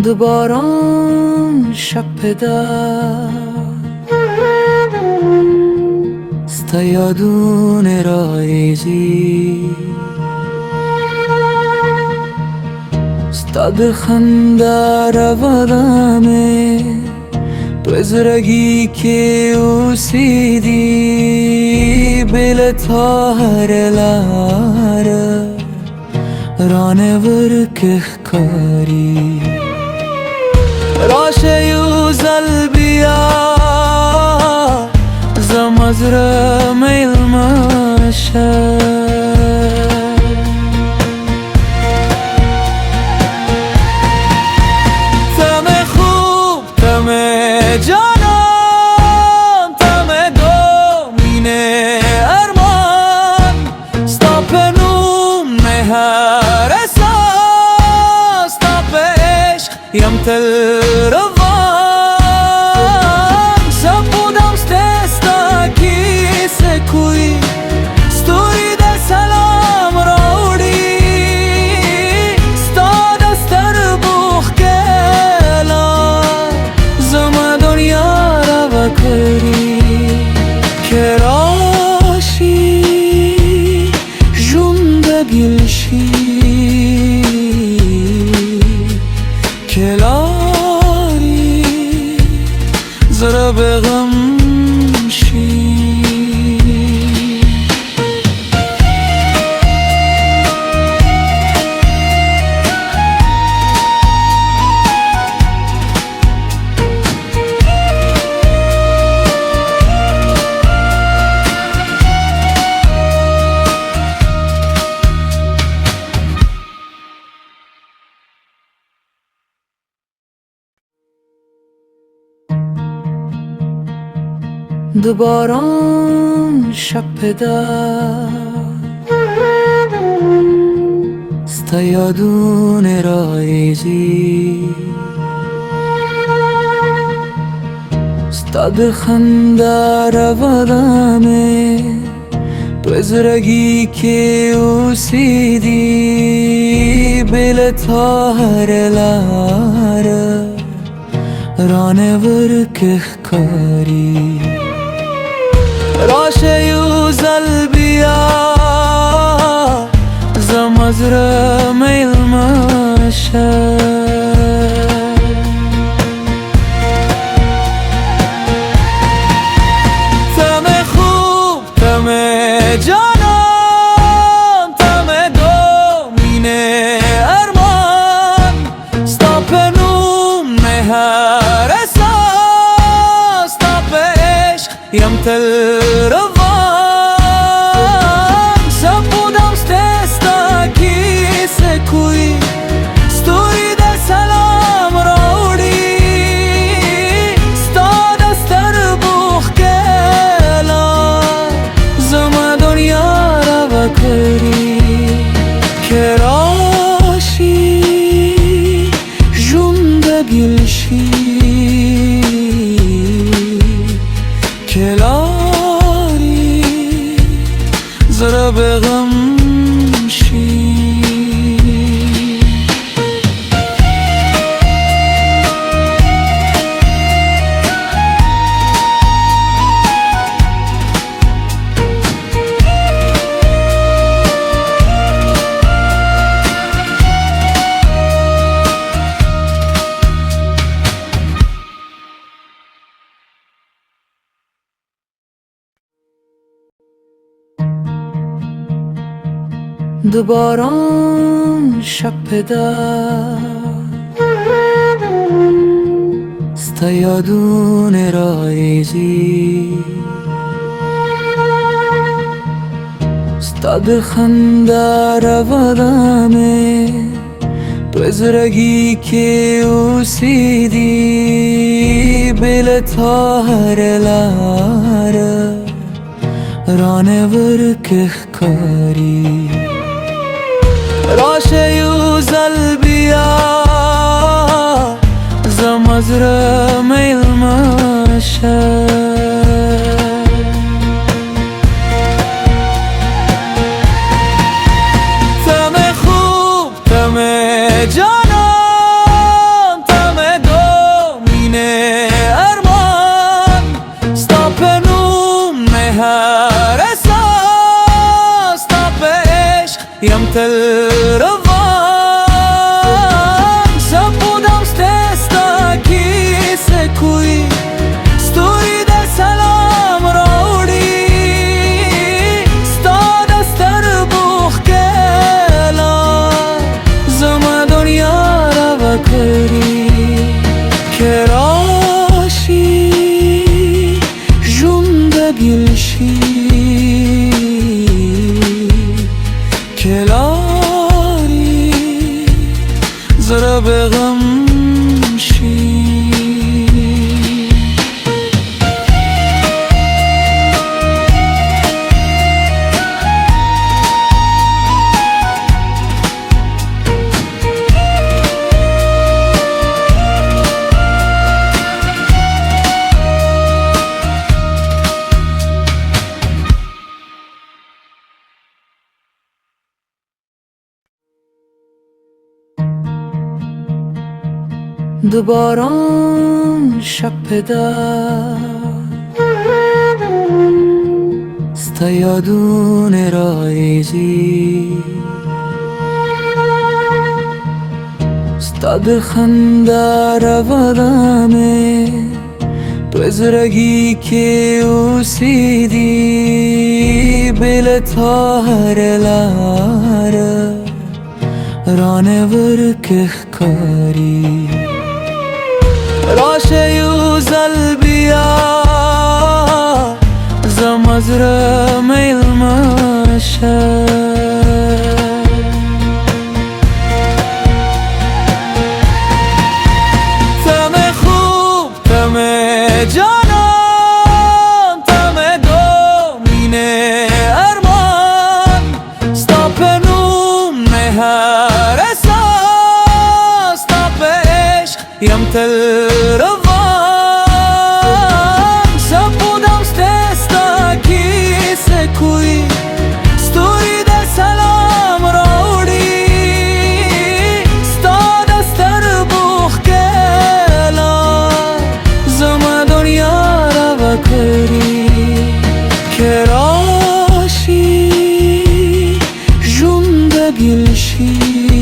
دوباران شب پدر ستایادون رایزی ستاد خنده روادامه بزرگی که اوسیدی بل تاهر لاره رانه ورکه کاری راشه یوزل بیا زمزر میل ماشه تم خوب تم جانم تم دومینه ارمان ستاپنوم نهر اساس ستاپ عشق یم تل روان سپودم ستستا کیسه کوی ستوری ده سلام راوڑی ستا دستر بوخ کلا زما دنیا را بکری که راشی جونده گلشی کلاری زره بغم شی دوباران شب پدر ستایادون رایزی ستاد خنده روادامه بزرگی که اوسیدی بل تاهر لاره رانه ورکه کاری راشه یوزل بیا زمزر میل ماشه تم خوب تم جانم تم دومینه ارمان ستاپنوم نهر اساس ستاپ عشق یم تل روان سپودم ستستا کیسه کوی ستوری ده سلام راوڑی ستا دستر بوخ کلا زما دنیا را بکری که راشی جونده گلشی کلاری زره بغم شی دوباران شب پدر ستایادون رایزی ستاد خنده روادامه بزرگی که اوسیدی بل تاهر لاره رانه ورکه کاری راشه یوزل بیا زمزر میل ماشه تم خوب تم جانم یم تل روان سپودم ستستا کی سکوی ستوری ده سلام راوڑی ستا دستر بوخ کلا زما دنیا را بکری کراشی جونده گلشی کلاری زرا بغمشی دوباران شب پدر ستا یادون رایزی ستا دخنده روادمه بزرگی که اوسیدی بل تاهر لاره رانه ورکخ کاری راشه یوزل بیا زمزر میل ماشه تم خوب تم جانان تم دومینه ارمان ستا پنوم نهر اساس ستا عشق یم تل روان سپودم ستستا کی سکوی ستوری ده سلام راوڑی ستا دستر بوخ کلا زما دنیا را بکری کراشی جونده گلشی